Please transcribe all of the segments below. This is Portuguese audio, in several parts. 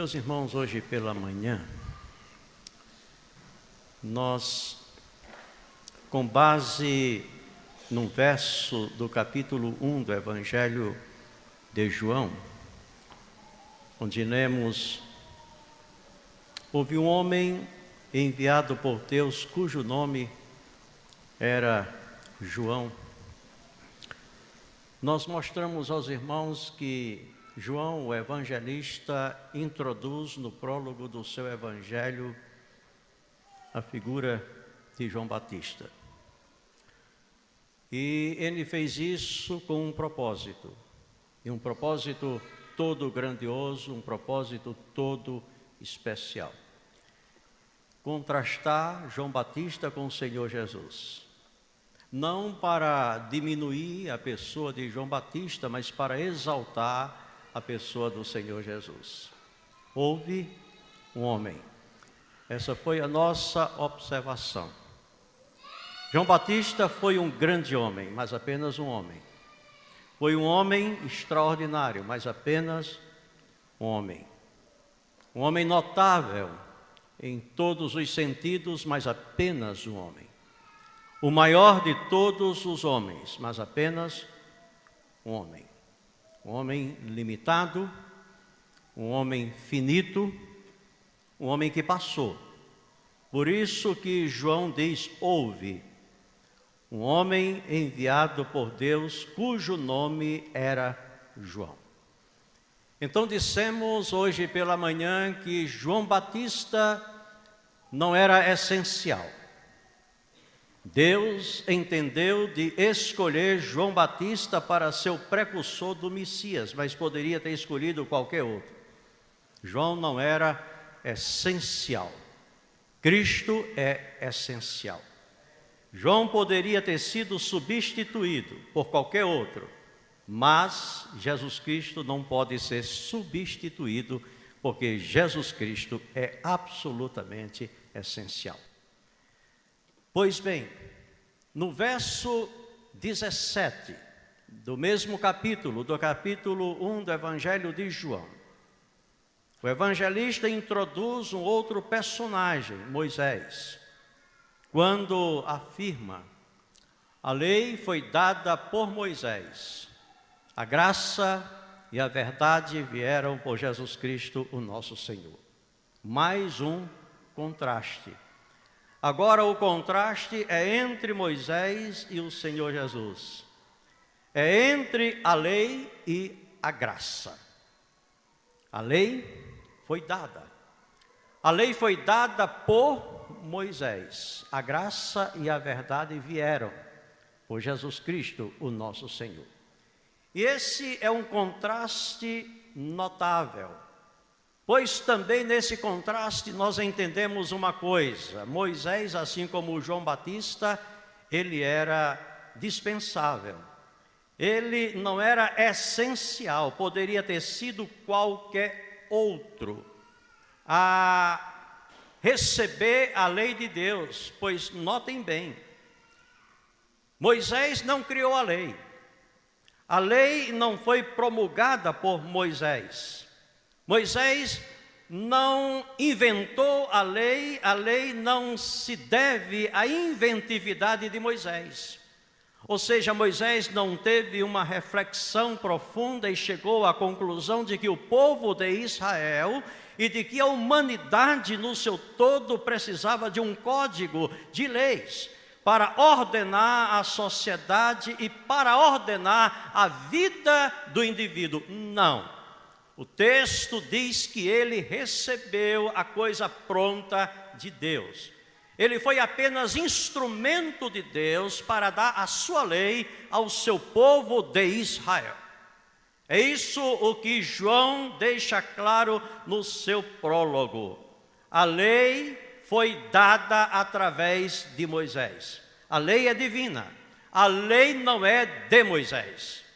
Meus irmãos, hoje pela manhã, nós, com base num verso do capítulo 1 do Evangelho de João, onde lemos: houve um homem enviado por Deus, cujo nome era João. Nós mostramos aos irmãos que João, o evangelista, introduz no prólogo do seu evangelho a figura de João Batista. E ele fez isso com um propósito, e um propósito todo grandioso, um propósito todo especial: contrastar João Batista com o Senhor Jesus. Não para diminuir a pessoa de João Batista, mas para exaltar a pessoa do Senhor Jesus. Houve um homem. Essa foi a nossa observação. João Batista foi um grande homem, mas apenas um homem. Foi um homem extraordinário, mas apenas um homem. Um homem notável em todos os sentidos, mas apenas um homem. O maior de todos os homens, mas apenas um homem. Um homem limitado, um homem finito, um homem que passou. Por isso que João diz: houve um homem enviado por Deus, cujo nome era João. Então dissemos hoje pela manhã que João Batista não era essencial. Deus entendeu de escolher João Batista para ser o precursor do Messias, mas poderia ter escolhido qualquer outro. João não era essencial. Cristo é essencial. João poderia ter sido substituído por qualquer outro, mas Jesus Cristo não pode ser substituído, porque Jesus Cristo é absolutamente essencial. Pois bem, no verso 17 do mesmo capítulo, do capítulo 1 do Evangelho de João, o evangelista introduz um outro personagem, Moisés, quando afirma: a lei foi dada por Moisés, a graça e a verdade vieram por Jesus Cristo, o nosso Senhor. Mais um contraste. Agora o contraste é entre Moisés e o Senhor Jesus. É entre a lei e a graça. A lei foi dada. A lei foi dada por Moisés. A graça e a verdade vieram por Jesus Cristo, o nosso Senhor. E esse é um contraste notável. Pois também nesse contraste nós entendemos uma coisa: Moisés, assim como João Batista, ele era dispensável. Ele não era essencial, poderia ter sido qualquer outro a receber a lei de Deus. Pois notem bem, Moisés não criou a lei. A lei não foi promulgada por Moisés. Moisés não inventou a lei não se deve à inventividade de Moisés. Ou seja, Moisés não teve uma reflexão profunda e chegou à conclusão de que o povo de Israel e de que a humanidade no seu todo precisava de um código de leis para ordenar a sociedade e para ordenar a vida do indivíduo. Não. O texto diz que ele recebeu a coisa pronta de Deus. Ele foi apenas instrumento de Deus para dar a sua lei ao seu povo de Israel. É isso o que João deixa claro no seu prólogo. A lei foi dada através de Moisés. A lei é divina. A lei não é de Moisés.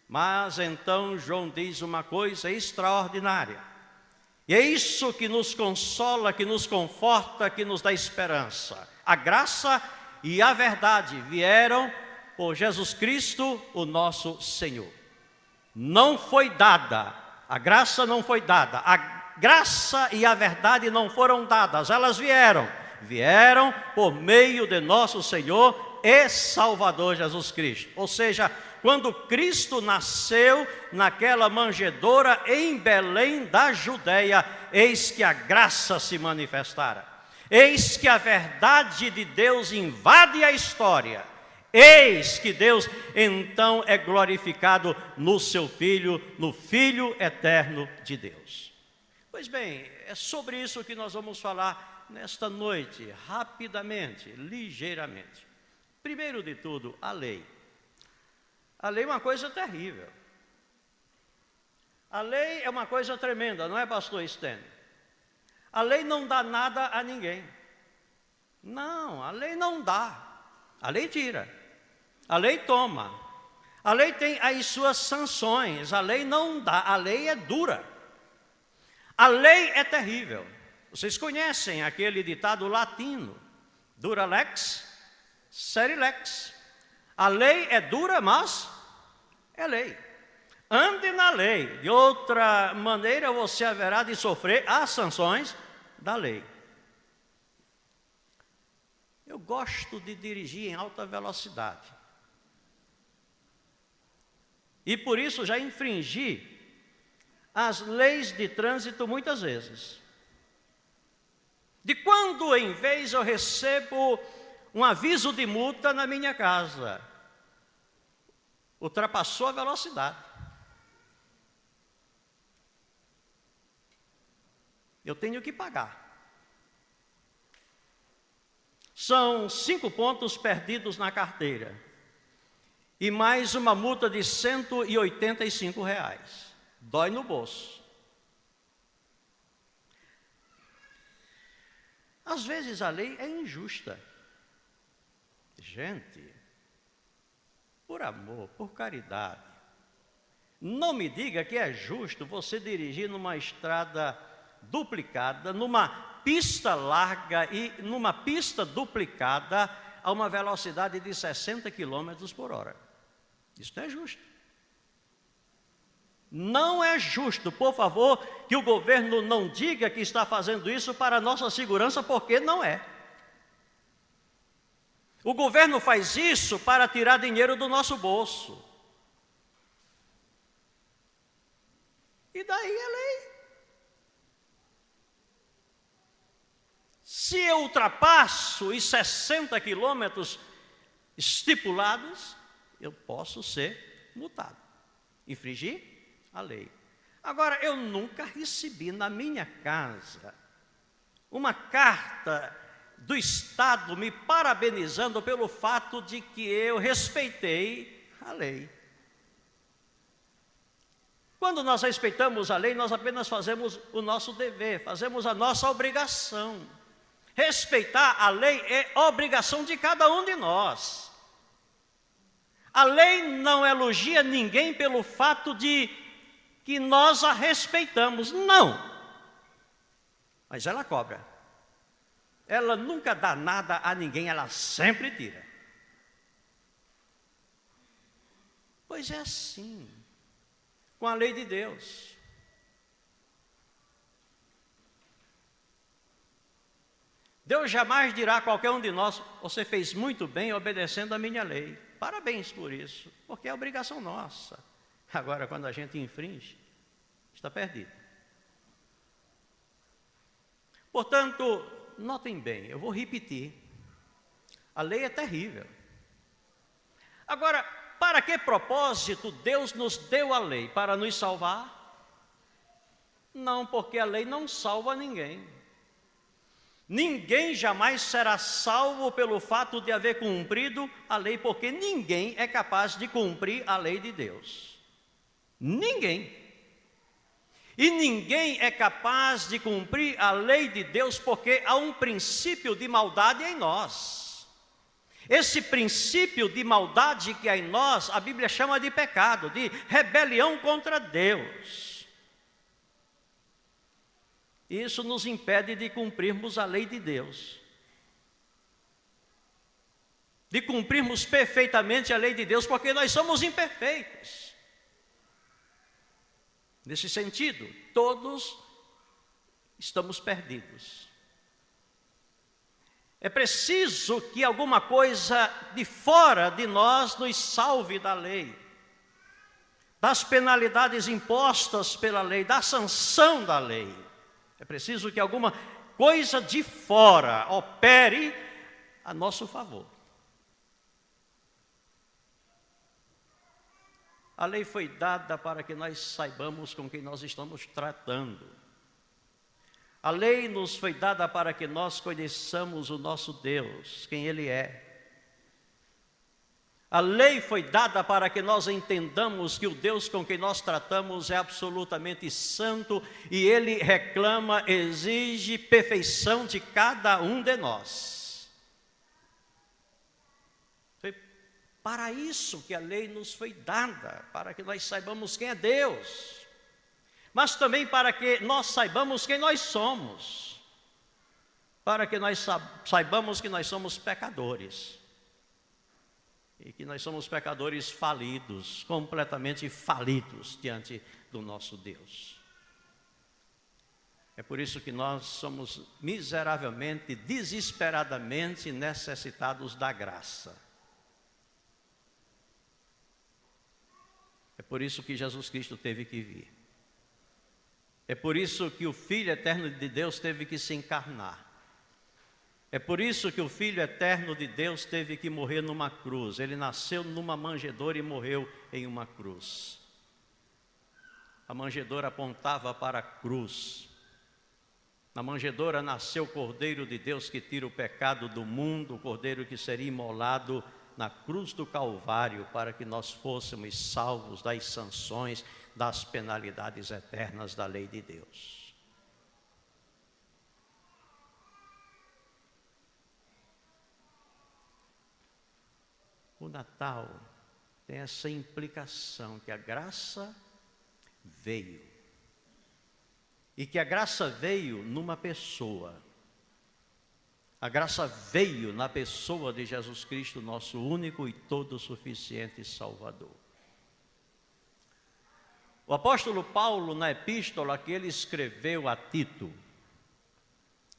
Mas então João diz uma coisa extraordinária. E é isso que nos consola, que nos conforta, que nos dá esperança. A graça e a verdade vieram por Jesus Cristo, o nosso Senhor. Não foi dada, a graça não foi dada, graça e a verdade não foram dadas, elas vieram por meio de nosso Senhor e Salvador Jesus Cristo. Ou seja, quando Cristo nasceu naquela manjedoura em Belém da Judeia, eis que a graça se manifestara. Eis que a verdade de Deus invade a história. Eis que Deus então é glorificado no seu Filho, no Filho eterno de Deus. Pois bem, é sobre isso que nós vamos falar nesta noite, rapidamente, ligeiramente. Primeiro de tudo, a lei. A lei é uma coisa terrível. A lei é uma coisa tremenda, não é, pastor Stênio? A lei não dá nada a ninguém. Não, a lei não dá. A lei tira. A lei toma. A lei tem as suas sanções. A lei não dá. A lei é dura. A lei é terrível. Vocês conhecem aquele ditado latino: dura lex, seri lex. A lei é dura, mas é lei. Ande na lei. De outra maneira, você haverá de sofrer as sanções da lei. Eu gosto de dirigir em alta velocidade. E por isso já infringi as leis de trânsito muitas vezes. De quando em vez eu recebo um aviso de multa na minha casa, ultrapassou a velocidade. Eu tenho que pagar. São 5 pontos perdidos na carteira e mais uma multa de R$185. Dói no bolso. Às vezes a lei é injusta. Gente, por amor, por caridade, não me diga que é justo você dirigir numa estrada duplicada, numa pista larga e numa pista duplicada a uma velocidade de 60 km por hora. Isso não é justo. Não é justo, por favor, que o governo não diga que está fazendo isso para a nossa segurança, porque não é. O governo faz isso para tirar dinheiro do nosso bolso. E daí é lei. Se eu ultrapasso os 60 quilômetros estipulados, eu posso ser multado, infringir a lei. Agora, eu nunca recebi na minha casa uma carta do Estado me parabenizando pelo fato de que eu respeitei a lei. Quando nós respeitamos a lei, nós apenas fazemos o nosso dever, fazemos a nossa obrigação. Respeitar a lei é obrigação de cada um de nós. A lei não elogia ninguém pelo fato de que nós a respeitamos, não. Mas ela cobra. Ela nunca dá nada a ninguém, ela sempre tira. Pois é assim, com a lei de Deus. Deus jamais dirá a qualquer um de nós: você fez muito bem obedecendo a minha lei. Parabéns por isso, porque é obrigação nossa. Agora, quando a gente infringe, está perdido. Portanto, notem bem, eu vou repetir. A lei é terrível. Agora, para que propósito Deus nos deu a lei? Para nos salvar? Não, porque a lei não salva ninguém. Ninguém jamais será salvo pelo fato de haver cumprido a lei, porque ninguém é capaz de cumprir a lei de Deus. Ninguém. E ninguém é capaz de cumprir a lei de Deus porque há um princípio de maldade em nós. Esse princípio de maldade que há em nós, a Bíblia chama de pecado, de rebelião contra Deus. Isso nos impede de cumprirmos a lei de Deus. De cumprirmos perfeitamente a lei de Deus, porque nós somos imperfeitos. Nesse sentido, todos estamos perdidos. É preciso que alguma coisa de fora de nós nos salve da lei, das penalidades impostas pela lei, da sanção da lei. É preciso que alguma coisa de fora opere a nosso favor. A lei foi dada para que nós saibamos com quem nós estamos tratando. A lei nos foi dada para que nós conheçamos o nosso Deus, quem Ele é. A lei foi dada para que nós entendamos que o Deus com quem nós tratamos é absolutamente santo e Ele reclama, exige perfeição de cada um de nós. Foi para isso que a lei nos foi dada, para que nós saibamos quem é Deus, mas também para que nós saibamos quem nós somos, para que nós saibamos que nós somos pecadores. E que nós somos pecadores falidos, completamente falidos diante do nosso Deus. É por isso que nós somos miseravelmente, desesperadamente necessitados da graça. É por isso que Jesus Cristo teve que vir. É por isso que o Filho eterno de Deus teve que se encarnar. É por isso que o Filho eterno de Deus teve que morrer numa cruz. Ele nasceu numa manjedoura e morreu em uma cruz. A manjedoura apontava para a cruz. Na manjedoura nasceu o Cordeiro de Deus que tira o pecado do mundo, o Cordeiro que seria imolado na cruz do Calvário para que nós fôssemos salvos das sanções, das penalidades eternas da lei de Deus. O Natal tem essa implicação que a graça veio. E que a graça veio numa pessoa. A graça veio na pessoa de Jesus Cristo, nosso único e todo suficiente Salvador. O apóstolo Paulo, na epístola que ele escreveu a Tito,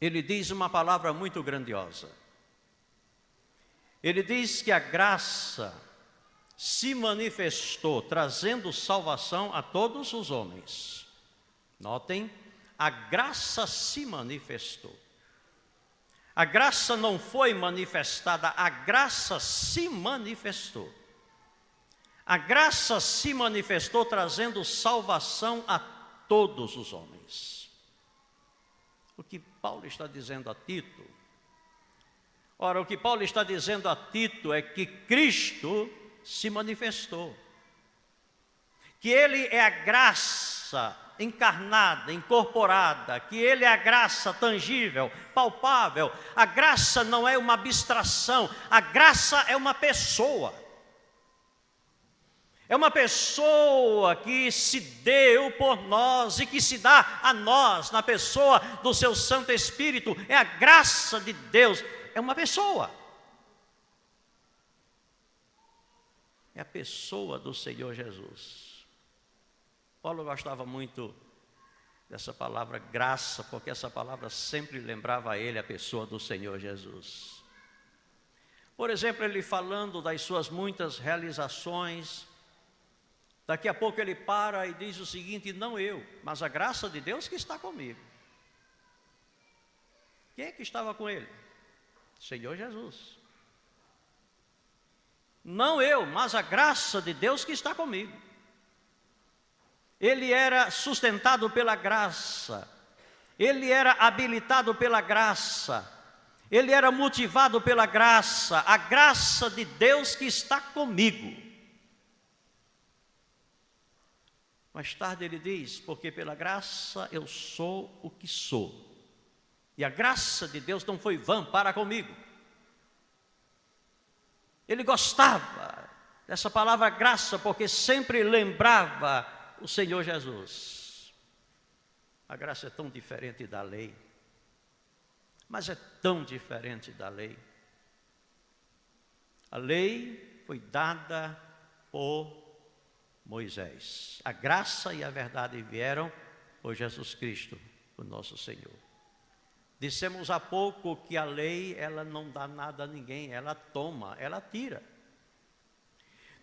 ele diz uma palavra muito grandiosa. Ele diz que a graça se manifestou, trazendo salvação a todos os homens. Notem, a graça se manifestou. A graça não foi manifestada, a graça se manifestou. A graça se manifestou trazendo salvação a todos os homens. O que Paulo está dizendo a Tito? Ora, o que Paulo está dizendo a Tito é que Cristo se manifestou. Que Ele é a graça encarnada, incorporada, que Ele é a graça tangível, palpável. A graça não é uma abstração, a graça é uma pessoa. É uma pessoa que se deu por nós e que se dá a nós na pessoa do seu Santo Espírito. É a graça de Deus, é uma pessoa. É a pessoa do Senhor Jesus. Paulo gostava muito dessa palavra graça, porque essa palavra sempre lembrava a ele a pessoa do Senhor Jesus. Por exemplo, ele falando das suas muitas realizações, daqui a pouco ele para e diz o seguinte: não eu, mas a graça de Deus que está comigo. Quem é que estava com ele? Senhor Jesus. Não eu, mas a graça de Deus que está comigo. Ele era sustentado pela graça, ele era habilitado pela graça, ele era motivado pela graça, a graça de Deus que está comigo. Mais tarde ele diz: porque pela graça eu sou o que sou. E a graça de Deus não foi vã para comigo. Ele gostava dessa palavra graça, porque sempre lembrava o Senhor Jesus. A graça é tão diferente da lei, mas é tão diferente da lei. A lei foi dada por Moisés. A graça e a verdade vieram por Jesus Cristo, o nosso Senhor. Dissemos há pouco que a lei, ela não dá nada a ninguém, ela toma, ela tira.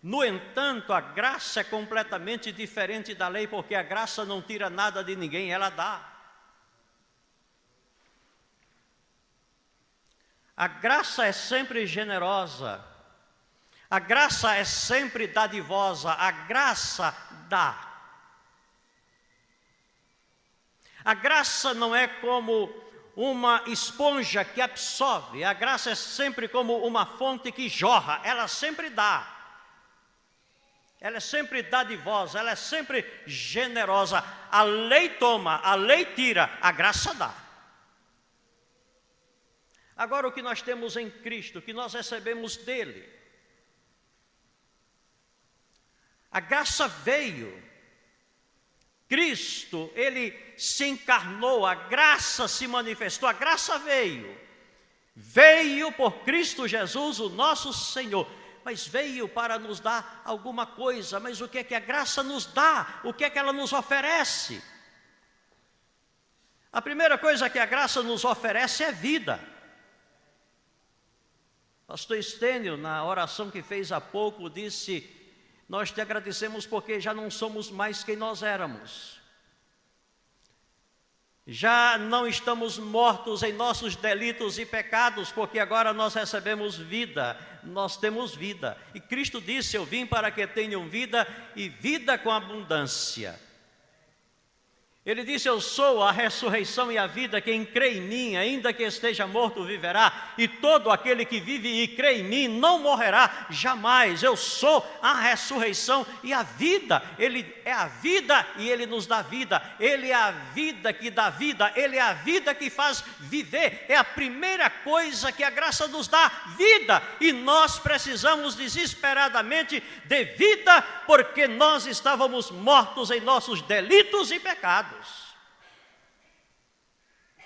No entanto, a graça é completamente diferente da lei, porque a graça não tira nada de ninguém, ela dá. A graça é sempre generosa, a graça é sempre dadivosa, a graça dá. A graça não é como uma esponja que absorve, a graça é sempre como uma fonte que jorra, ela sempre dá. Ela é sempre dadivosa, ela é sempre generosa. A lei toma, a lei tira, a graça dá. Agora o que nós temos em Cristo, o que nós recebemos dele. A graça veio. Cristo, ele se encarnou, a graça se manifestou, a graça veio. Veio por Cristo Jesus, o nosso Senhor. Mas veio para nos dar alguma coisa. Mas o que é que a graça nos dá? O que é que ela nos oferece? A primeira coisa que a graça nos oferece é vida. Pastor Estênio, na oração que fez há pouco, disse: nós te agradecemos porque já não somos mais quem nós éramos. Já não estamos mortos em nossos delitos e pecados, porque agora nós recebemos vida, nós temos vida. E Cristo disse: eu vim para que tenham vida e vida com abundância. Ele disse: eu sou a ressurreição e a vida, quem crê em mim, ainda que esteja morto, viverá, e todo aquele que vive e crê em mim não morrerá jamais. Eu sou a ressurreição e a vida. Ele é a vida e ele nos dá vida. Ele é a vida que dá vida, ele é a vida que faz viver. É a primeira coisa que a graça nos dá, vida. E nós precisamos desesperadamente de vida, porque nós estávamos mortos em nossos delitos e pecados.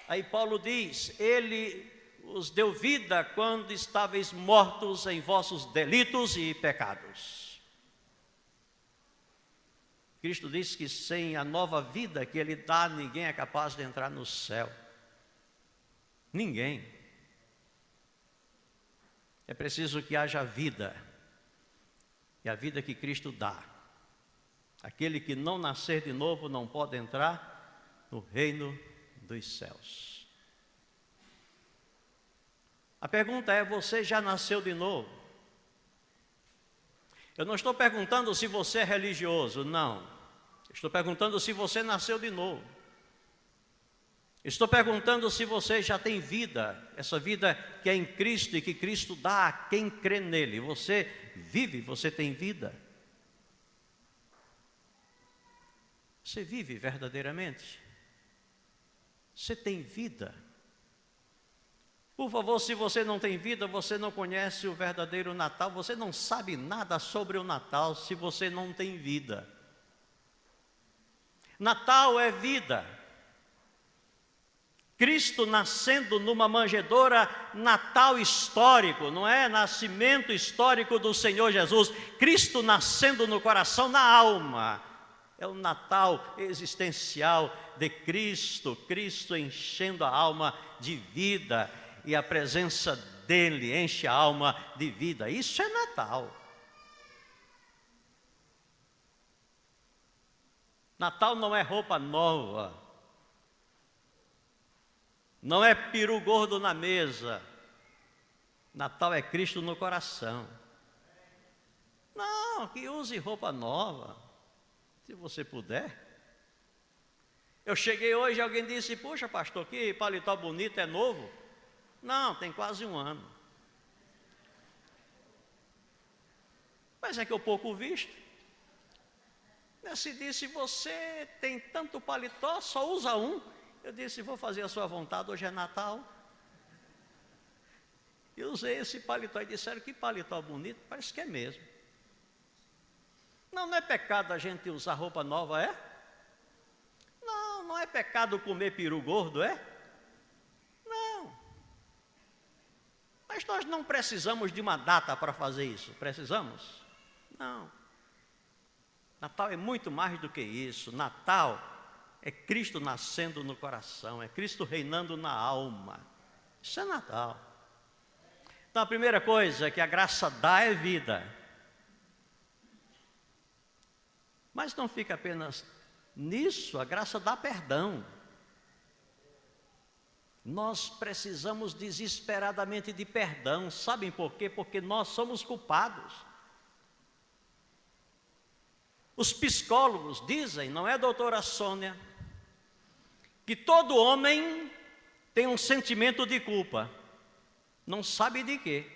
Aí Paulo diz: ele os deu vida quando estáveis mortos em vossos delitos e pecados. Cristo diz que sem a nova vida que ele dá, ninguém é capaz de entrar no céu. Ninguém. É preciso que haja vida. E a vida que Cristo dá. Aquele que não nascer de novo não pode entrar no reino dos céus. A pergunta é: você já nasceu de novo? Eu não estou perguntando se você é religioso, não. Estou perguntando se você nasceu de novo. Estou perguntando se você já tem vida, essa vida que é em Cristo e que Cristo dá a quem crê nele. Você vive, você tem vida. Você vive verdadeiramente? Você tem vida? Por favor, se você não tem vida, você não conhece o verdadeiro Natal, você não sabe nada sobre o Natal se você não tem vida. Natal é vida. Cristo nascendo numa manjedoura, Natal histórico, não é nascimento histórico do Senhor Jesus. Cristo nascendo no coração, na alma. É o Natal existencial de Cristo, Cristo enchendo a alma de vida, e a presença dele enche a alma de vida. Isso é Natal. Natal não é roupa nova, não é peru gordo na mesa. Natal é Cristo no coração. Não, que use roupa nova. Se você puder. Eu cheguei hoje e alguém disse: puxa, pastor, que paletó bonito, é novo? Não, tem quase um ano. Mas é que eu pouco visto. Se disse: você tem tanto paletó, só usa um. Eu disse: vou fazer a sua vontade, hoje é Natal. Eu usei esse paletó e disseram: que paletó bonito, parece que é mesmo. Não, não é pecado a gente usar roupa nova, é? Não, não é pecado comer peru gordo, é? Não. Mas nós não precisamos de uma data para fazer isso, precisamos? Não. Natal é muito mais do que isso. Natal é Cristo nascendo no coração, é Cristo reinando na alma. Isso é Natal. Então a primeira coisa que a graça dá é vida. Mas não fica apenas nisso, a graça dá perdão. Nós precisamos desesperadamente de perdão. Sabem por quê? Porque nós somos culpados. Os psicólogos dizem, não é a doutora Sônia, que todo homem tem um sentimento de culpa. Não sabe de quê.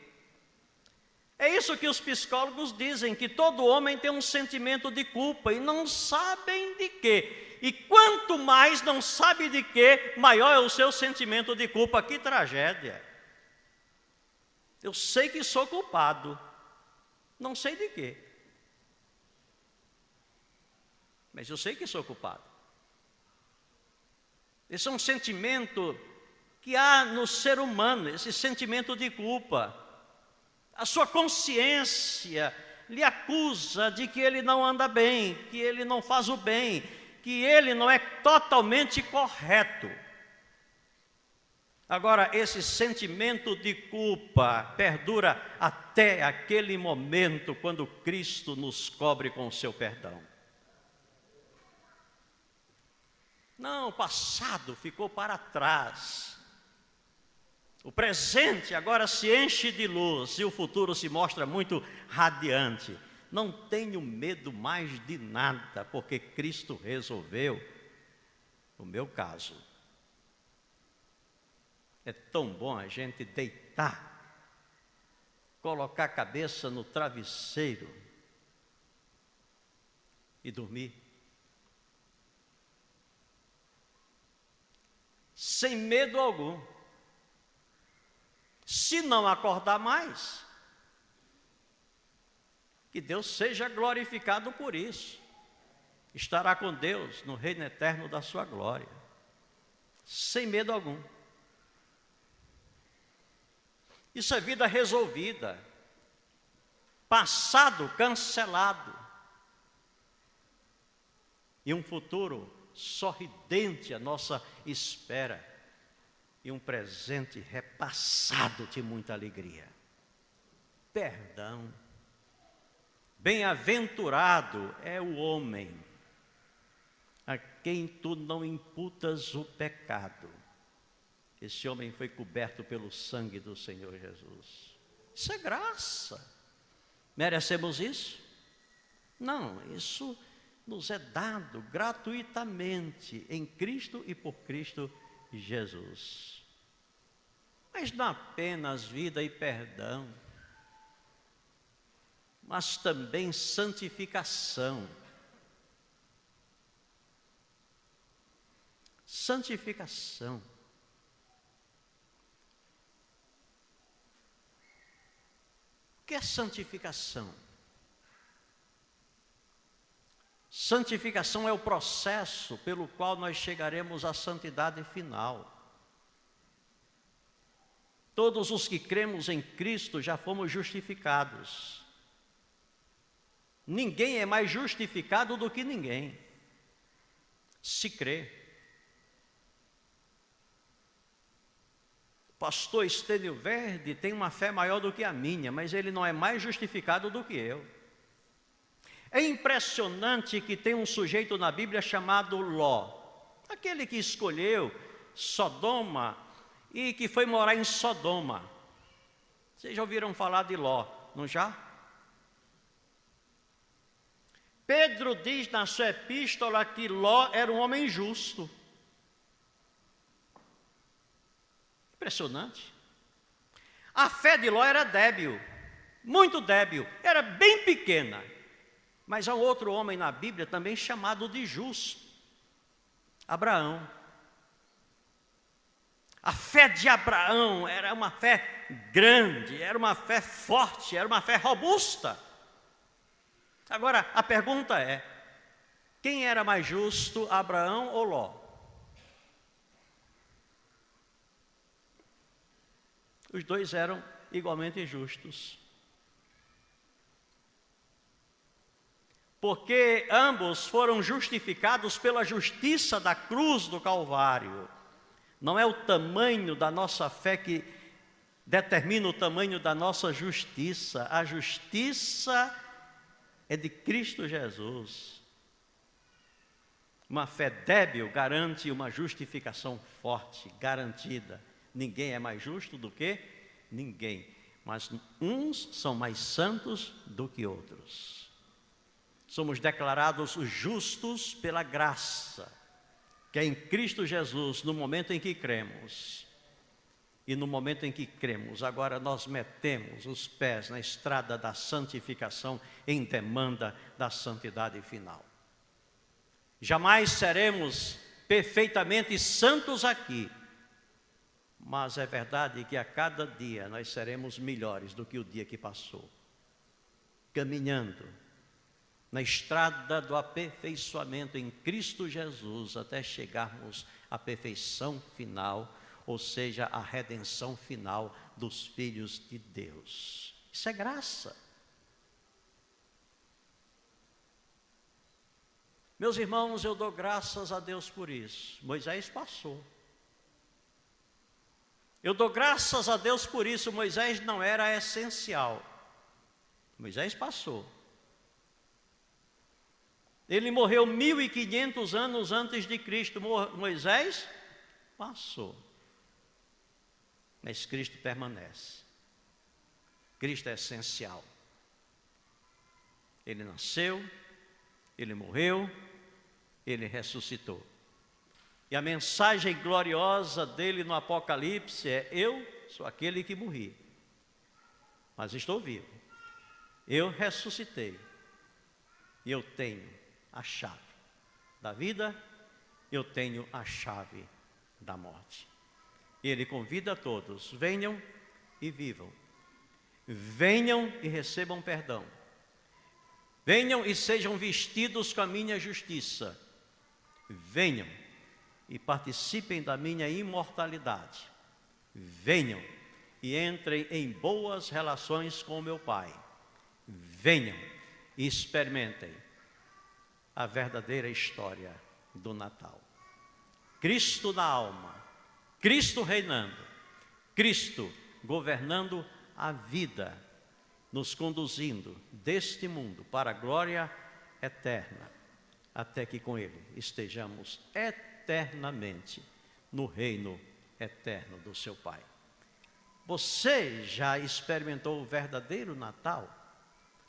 É isso que os psicólogos dizem, que todo homem tem um sentimento de culpa e não sabem de quê. E quanto mais não sabe de quê, maior é o seu sentimento de culpa. Que tragédia! Eu sei que sou culpado, não sei de quê. Mas eu sei que sou culpado. Esse é um sentimento que há no ser humano, esse sentimento de culpa. A sua consciência lhe acusa de que ele não anda bem, que ele não faz o bem, que ele não é totalmente correto. Agora, esse sentimento de culpa perdura até aquele momento quando Cristo nos cobre com o seu perdão. Não, o passado ficou para trás. O presente agora se enche de luz e o futuro se mostra muito radiante. Não tenho medo mais de nada, porque Cristo resolveu o meu caso. É tão bom a gente deitar, colocar a cabeça no travesseiro e dormir. Sem medo algum. Se não acordar mais, que Deus seja glorificado por isso. Estará com Deus no reino eterno da sua glória, sem medo algum. Isso é vida resolvida, passado cancelado, e um futuro sorridente à nossa espera, e um presente repassado de muita alegria. Perdão. Bem-aventurado é o homem a quem tu não imputas o pecado. Esse homem foi coberto pelo sangue do Senhor Jesus. Isso é graça. Merecemos isso? Não, isso nos é dado gratuitamente em Cristo e por Cristo Jesus. Mas não apenas vida e perdão, mas também santificação. Santificação. O que é santificação? Santificação é o processo pelo qual nós chegaremos à santidade final. Todos os que cremos em Cristo já fomos justificados. Ninguém é mais justificado do que ninguém, se crê. O pastor Estênio Verde tem uma fé maior do que a minha, mas ele não é mais justificado do que eu. É impressionante que tem um sujeito na Bíblia chamado Ló, aquele que escolheu Sodoma e que foi morar em Sodoma. Vocês já ouviram falar de Ló, não já? Pedro diz na sua epístola que Ló era um homem justo. Impressionante. A fé de Ló era débil, muito débil, era bem pequena. Mas há um outro homem na Bíblia também chamado de justo, Abraão. A fé de Abraão era uma fé grande, era uma fé forte, era uma fé robusta. Agora, a pergunta é, quem era mais justo, Abraão ou Ló? Os dois eram igualmente justos. porque ambos foram justificados pela justiça da cruz do Calvário. Não é o tamanho da nossa fé que determina o tamanho da nossa justiça. A justiça é de Cristo Jesus. Uma fé débil garante uma justificação forte, garantida. Ninguém é mais justo do que ninguém, mas uns são mais santos do que outros. Somos declarados justos pela graça, que é em Cristo Jesus, no momento em que cremos. E no momento em que cremos, agora nós metemos os pés na estrada da santificação em demanda da santidade final. Jamais seremos perfeitamente santos aqui, mas é verdade que a cada dia nós seremos melhores do que o dia que passou, caminhando na estrada do aperfeiçoamento em Cristo Jesus até chegarmos à perfeição final, ou seja, a redenção final dos filhos de Deus. Isso é graça. Meus irmãos, eu dou graças a Deus por isso. Moisés passou. Eu dou graças a Deus por isso. Moisés não era essencial. Moisés passou. Ele morreu 1500 anos antes de Cristo. Moisés passou. Mas Cristo permanece. Cristo é essencial. Ele nasceu, ele morreu, ele ressuscitou. E a mensagem gloriosa dele no Apocalipse é: eu sou aquele que morri, mas estou vivo. Eu ressuscitei. E eu tenho a chave da vida, eu tenho a chave da morte. E ele convida a todos: venham e vivam. Venham e recebam perdão. Venham e sejam vestidos com a minha justiça. Venham e participem da minha imortalidade. Venham e entrem em boas relações com o meu Pai. Venham e experimentem a verdadeira história do Natal. Cristo na alma, Cristo reinando, Cristo governando a vida, nos conduzindo deste mundo para a glória eterna, até que com Ele estejamos eternamente no reino eterno do seu Pai. Você já experimentou o verdadeiro Natal?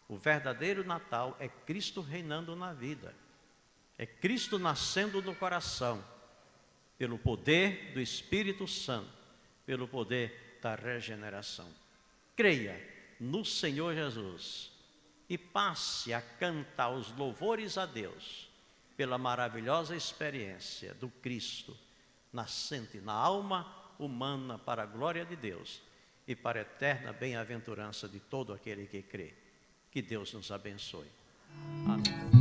O verdadeiro Natal é Cristo reinando na vida, é Cristo nascendo no coração, pelo poder do Espírito Santo, pelo poder da regeneração. Creia no Senhor Jesus e passe a cantar os louvores a Deus pela maravilhosa experiência do Cristo nascente na alma humana para a glória de Deus e para a eterna bem-aventurança de todo aquele que crê. Que Deus nos abençoe. Amém.